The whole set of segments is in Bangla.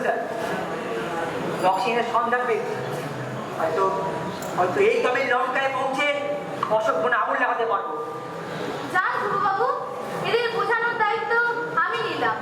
স্যার, রক্সিনের সন্ধান পেয়েছি। হয়তো হয়তো এই তবে লঙ্কায় পৌঁছে অশোক বনে আগুন লাগাতে পারবো। যান ধ্রুববাবু, এদের বোঝানোর দায়িত্ব আমি নিলাম।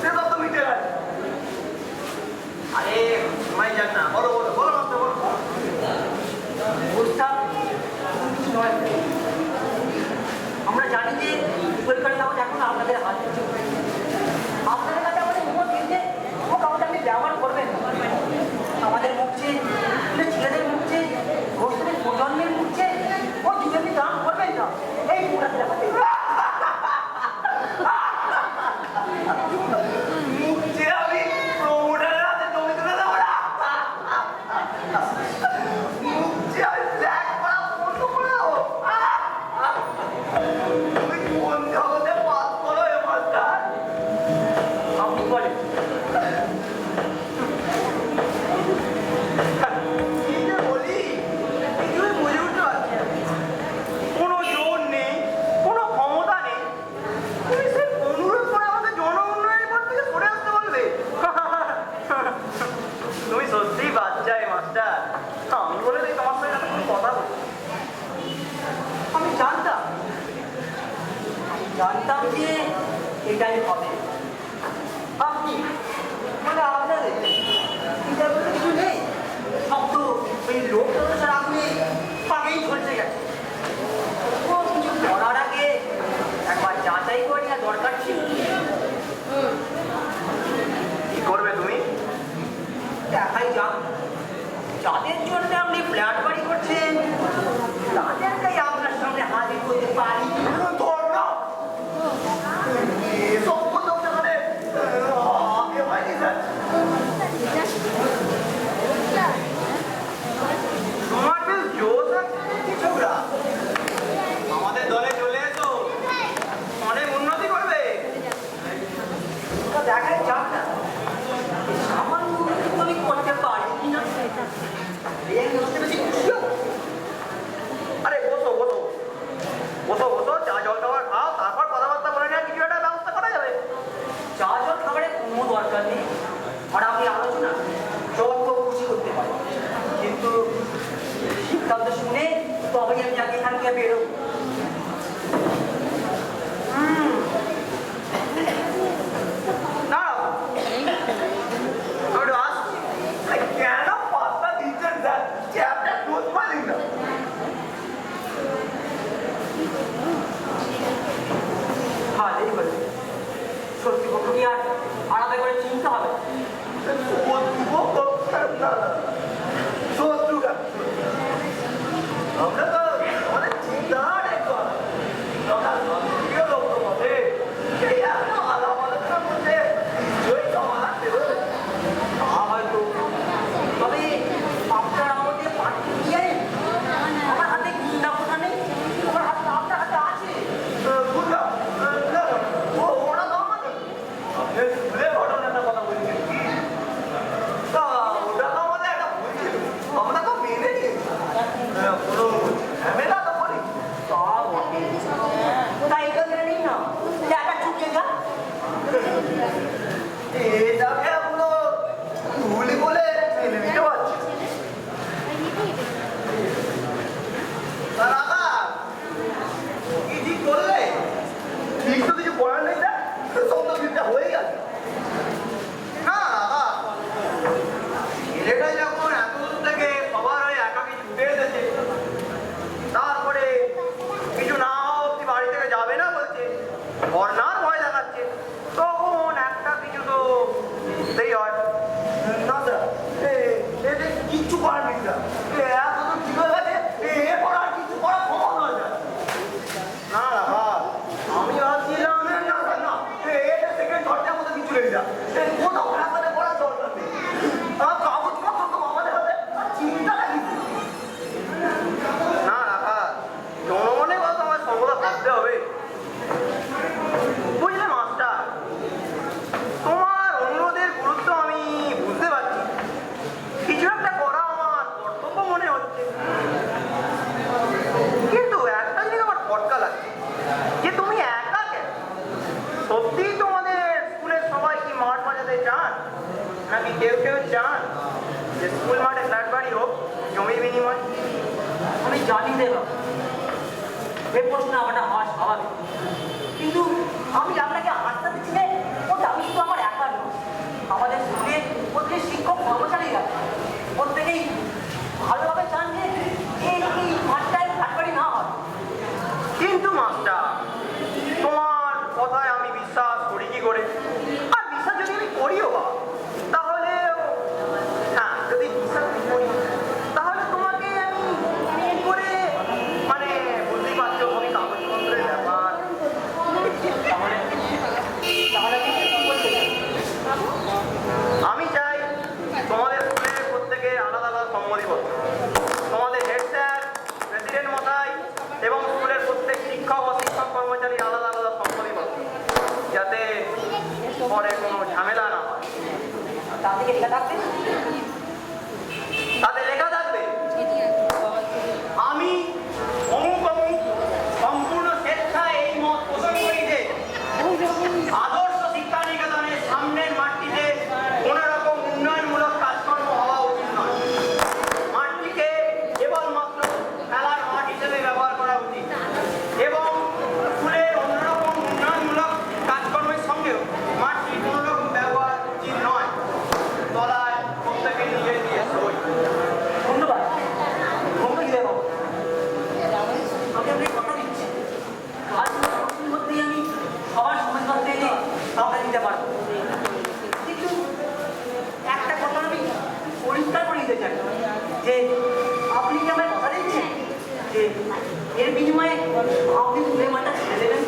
সে সব তো মিটে গেছে। আরে সময় যাক না, বলো বলো বলো মাস্টার বলো। বুঝতাম কিছু নয়। আমরা জানি যে পরীক্ষার কাগজ এখন আপনাদের হাতে। আপনাদের কাছে আমাদের উপর দিতে ও কাগজ আপনি ব্যবহার করবেন না। আমাদের মুখছে ছেলেদের মুখছে ভবিষ্যতের প্রজন্মের মুখছে ও যদি আপনি দান করবেন না এই মুখটাতে দেখাতে মুখছে আমি প্রমোটারের হাতে জমি তুলে দেবো না। মুখছে আমি ব্ল্যাক করা বন্ধ করে দেবো। তুমি কোন জগতে পাস করো এ মাস্টার? আপনি বলেন কি যে বলি কিছুই বুঝে উঠতে পারছি না। কোনো জোর নেই, কোনো ক্ষমতা নেই, তুমি সে অনুরোধ করে আমাদের জন উন্নয়নের পর থেকে সরে আসতে বলবে? তুমি সত্যিই বাচ্চাই মাস্টার। আমি বলে দিই তোমার সঙ্গে একটা কোনো কথা বলি। আমি জানতাম যে এটাই হবে। আপনি মানে আপনাদের চিন্তার বলতে কিছু নেই। সব তো ওই লোক সারা আপনি পাকেই ঝলসে গেছে। ও কিছু করার আগে একবার যাচাই করে নেওয়া দরকার ছিল। কি করবে তুমি? দেখাই যাক যাদের জন্য আপনি ফ্ল্যাট বাড়ি করছেন তাদেরকেই আপনার সামনে হাজির করতে পারি। ধর না। এসব কথা মানে আগে হয়নি স্যার। তোমার বেশ জোশ আছে কিছুটা। আমাদের দলে চলে এসো, অনেক উন্নতি করবে। তো দেখাই যাক না এই সামান্য উন্নতি আমি করতে পারি কিনা। এই বসতে বেশি খুশি হবো। আরে বসো বসো বসো বসো, চা জল খাবার খাও, তারপর কথাবার্তা বলে নেওয়া কিছু একটা ব্যবস্থা করা যাবে। চা জল খাবারের কোনো দরকার নেই। আর আপনি আলোচনা যত খুশি করতে পারেন, কিন্তু সিদ্ধান্ত শুনে তবেই আমি আগে এখান থেকে বেরোবো। দাঁড়াও, আমি একটু আসছি। আরে কেন পাত্তা দিচ্ছেন স্যার? চ্যাপটা ক্লোজ করে দিন না। ভালোই বলে সত্যি পক্ষ কি আর আলাদা করে চিনতে হবে? শত্রুটা আমরা তো অনেক চিন্তা আলাদা মধ্যে নিশ্চয়ই সমাধান দেবে। তা হয়তো, তবে আপনার আমাদের পার্টি নিয়ে আমার হাতে গুন্ডা কোথা নেই। আমার হাতে আপনার হাতে আছে। বুঝলাম, ওরা তো আমাদের স্কুলের ঘটনাটা কথা বলছেন কি? তা ওটা তো আমাদের একটা ভুল ছিল, আমরা তো মেনে নিয়েছি। কোনো ঝামেলা তো করি। তা বটে। তাই এটা মেনে নিন না, জায়গা চুকে যা। এটাকে আমরা ভুল বলে মেনে নিতে পারছি না। তা দাদা, কি ঠিক করলে? ঠিক তো কিছু করার নেই, না সব তো ঠিকটা হয়ে গেছে। না দাদা, ছেলেটা যখন এত দূর থেকে সবার হয়ে একাকি ছুটে এসেছে, তারপরে কিছু না হওয়া অব্দি বাড়ি থেকে যাবে না বলছে, বর্ণার ভয় দেখাচ্ছে, তখন একটা কিছু তো বুঝতেই হয়। না স্যার, এদের কিচ্ছু করার নেই স্যার। এত দূর ঠিক হয়ে গেছে, এরপর আর কিছু করার ক্ষমতা নয় স্যার। না দাদা, আমি ভাবছিলাম না স্যার, না এটা সেকেন্ড দরজার মতো কিছু নেই স্যার। কোথাও রাস্তাতে করার দরকার নেই। কাগজপত্র তো আমাদের হাতে, আর চিন্তাটা কিছু না রাখা। জনগণের কথা আমার সর্বদা ভাবতে হবে। বুঝলে মাস্টার, তোমার অনুরোধের গুরুত্ব আমি বুঝতে পারছি। কিছু একটা করা আমার কর্তব্য মনে হচ্ছে, কিন্তু একটা জিনিস আমার খটকা লাগছে যে তুমি একা কেন? সত্যিই তোমাদের স্কুলের সবাই কি মাঠ বাজাতে চান, নাকি কেউ কেউ চান যে স্কুল মাঠে ফ্ল্যাট বাড়ি হোক জমির বিনিময়? আমি জানি দেবা এই প্রশ্ন আমাটা হওয়া স্বাভাবিক, কিন্তু আমি আপনাকে আস্থা দিচ্ছি না লেখা থাকবে? তাতে লেখা থাকবে আমি অমুক অমুক সম্পূর্ণ স্বেচ্ছায় এই মত পোষণ করি যে আদর্শ শিক্ষা নিকেতনের সামনের মাঠটিতে কোন রকম উন্নয়নমূলক কাজকর্ম হওয়া উচিত নয়। মাঠটিকে কেবলমাত্র খেলার মাঠ হিসেবে ব্যবহার করা উচিত এবং স্কুলের অন্যরকম উন্নয়নমূলক কাজকর্মের সঙ্গেও মাঠটি কোনো রকম ব্যবহার উচিত নয়। তলায় প্রত্যেকে নিজের দিয়ে সই। ধন্যবাদ। ধন্যবাদ বাবু। আমি আপনাকে কথা দিচ্ছি, আজ কিছুদিনের মধ্যেই আমি সবার সমাজপত্রে এনে কাউকে দিতে পারবো। কিন্তু একটা কথা আমি পরিষ্কার করে দিতে চাই যে আপনি কি আমায় কথা দিচ্ছেন যে এর বিনিময়ে আপনি স্কুলের মাঠটা ছেড়ে দেবেন?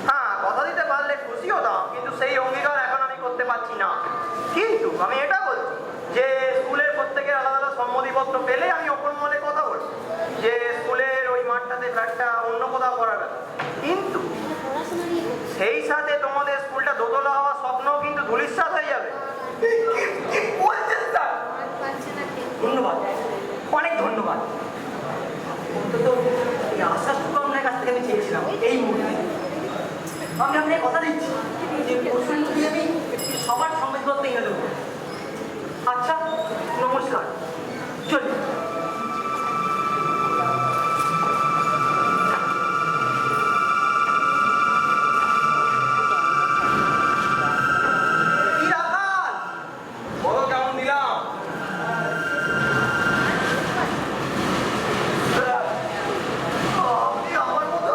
হ্যাঁ, কথা দিতে পারলে খুশি হতাম, কিন্তু সেই অঙ্গীকার এখন আমি করতে পারছি না। কিন্তু আমি এটা বলছি যে স্কুলের প্রত্যেকের আলাদা আলাদা সম্মতিপত্র পেলে আমি ওপর মনে কথা বলছি যে স্কুলের ওই মাঠটাতে ফ্ল্যাটটা অন্য কোথাও করার কথা। কিন্তু সেই সাথে তোমাদের স্কুলটা দোতলা হওয়ার স্বপ্নও কিন্তু ধূলিসাৎ হয়ে যাবে। কি বলছেন স্যার? ধন্যবাদ, অনেক ধন্যবাদ। অন্তত এই আশাটুকু আপনার কাছ থেকে আমি চেয়েছিলাম এই মুহূর্তে। আমি আপনাকে কথা দিচ্ছি যে পরশুর মধ্যে আমি সবার সম্মতিপত্র এনে দেবো। আচ্ছা, নমস্কার, চলুন। কি রাখাল? বলো কেমন দিলাম? আপনি আমার মতো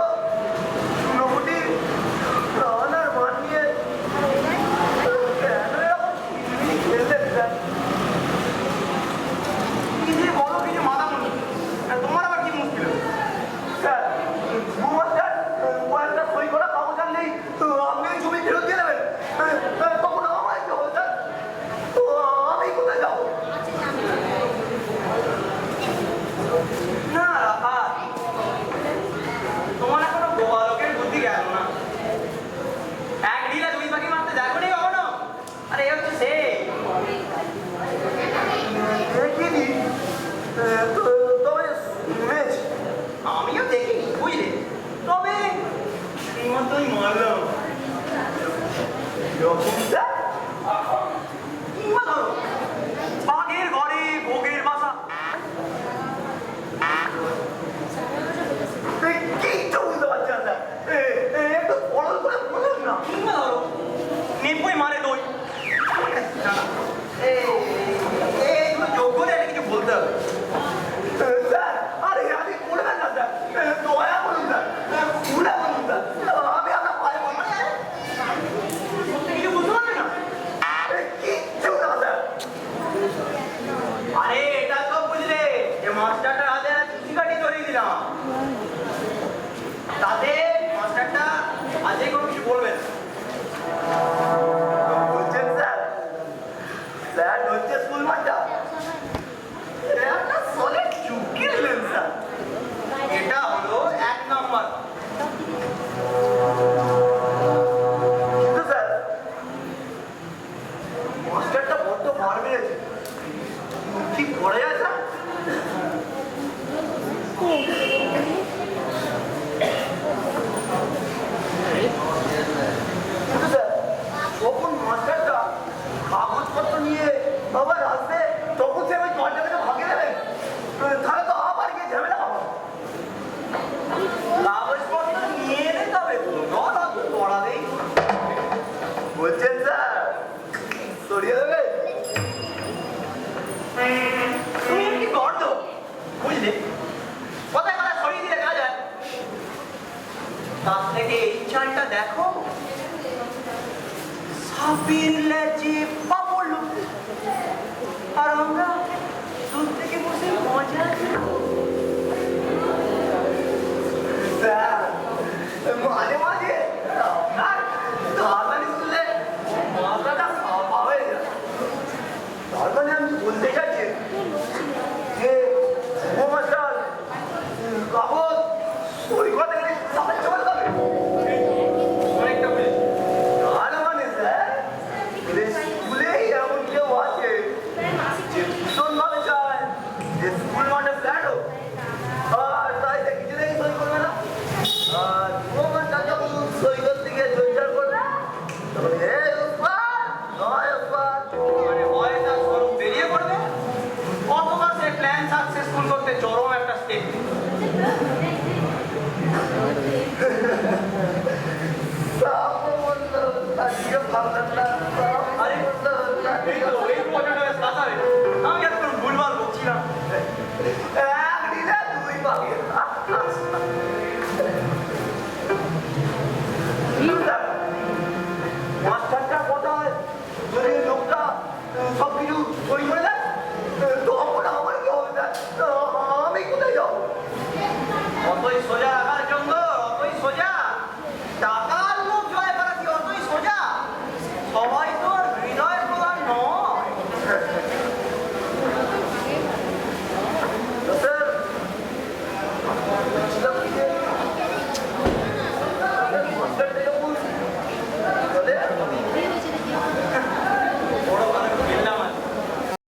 চুনোপুটি প্রাণ আর মান নিয়ে কেন এরকম খিলমিলি খেললেন স্যার? কি যে বলো, কিছু মাথা মুন্ডু। তোমার আবার কি মুশকিল হলো? স্যার, স্যার, কয়েকটা সই করা কাগজ আনলেই আপনি ওই ছবি ফেরত দিয়ে দেবেন। তখন আমার কি হবে স্যার? আমি কোথায় যাবো? না রাখা, তোমার এখনো গোপালকের বুদ্ধি গেল না। এক ঢিলে দুই পাখি মারতে দেখো নি কখনো? আরে এ হচ্ছে সে দেখিনি, তবে শুনেছি। আমিও দেখিনি, বুঝলে, তবে এই মতোই মারলাম। কিরকম স্যার? কিংবা ধরো বাঘের ঘরে ভোগের বাসা। কিচ্ছু বুঝতে পারছি না স্যার, একটু ফলন করে বলুন না। কিংবা ধরো নেপই মারে দই। এইগুলো যোগ্য নেই, কিছু বলতে হবে স্যার। আরে আমি করবেন না স্যার, দয়া করুন স্যার, ভুলে বলুন স্যার, আমি আপনার পায়ে বলবো। কিছু বুঝতে পারবে না? কিচ্ছু না স্যার। আরে এটা তো বুঝলে যে মাস্টারটার হাতে একটা চুষি কাঠি ধরিয়ে দিলাম, তাতে মাস্টারটা আজকে কোনো কিছু বলবেন। বলছেন স্যার? স্যার হচ্ছে স্কুল মাস্টার, একটা সলিড চুক্তি দিলেন স্যার। এটা হলো 1 নম্বর। কিন্তু স্যার মাস্টারটা বড্ড মার মেরেছে, ঠিক করা যায় স্যার? কিন্তু স্যার যখন মাস্টারটা কাগজপত্র নিয়ে আবার আসবে তখন সে ওই দরজাটাকে ভাঙিয়ে দেবেন, তাহলে তো আবার গিয়ে ঝামেলা হবে। কাগজপত্র নিয়ে এলে তবে পড়াবেই। বলছেন স্যার সরিয়ে দেবে? তুমি কি গর্দ, বুঝলে, কোথায় কোথায় সরিয়ে দিলে কাজ হয়। তার থেকে এই চালটা দেখো, সাবির লেজে পাবল, আর আমরা দূর থেকে বসে মজা নেব। স্যার, মাঝে মাঝে আপনার তাড়াতাড়ি শুনলে মাথাটা সাফা হয়ে যায়। তার মানে আমি বলতে চাইছি যে মাস্টার কাগজ সই করতে গেলে সাহায্য করতে হবে। অনেকটা বুঝেছি। তার মানে স্যার স্কুলেই এমন কেউ আছে মানে ভয়টা স্বরূপ বেরিয়ে পড়বে অথবা সে প্ল্যান সাকসেসফুল করতে চরম একটা স্টেপ আরে এই তো এই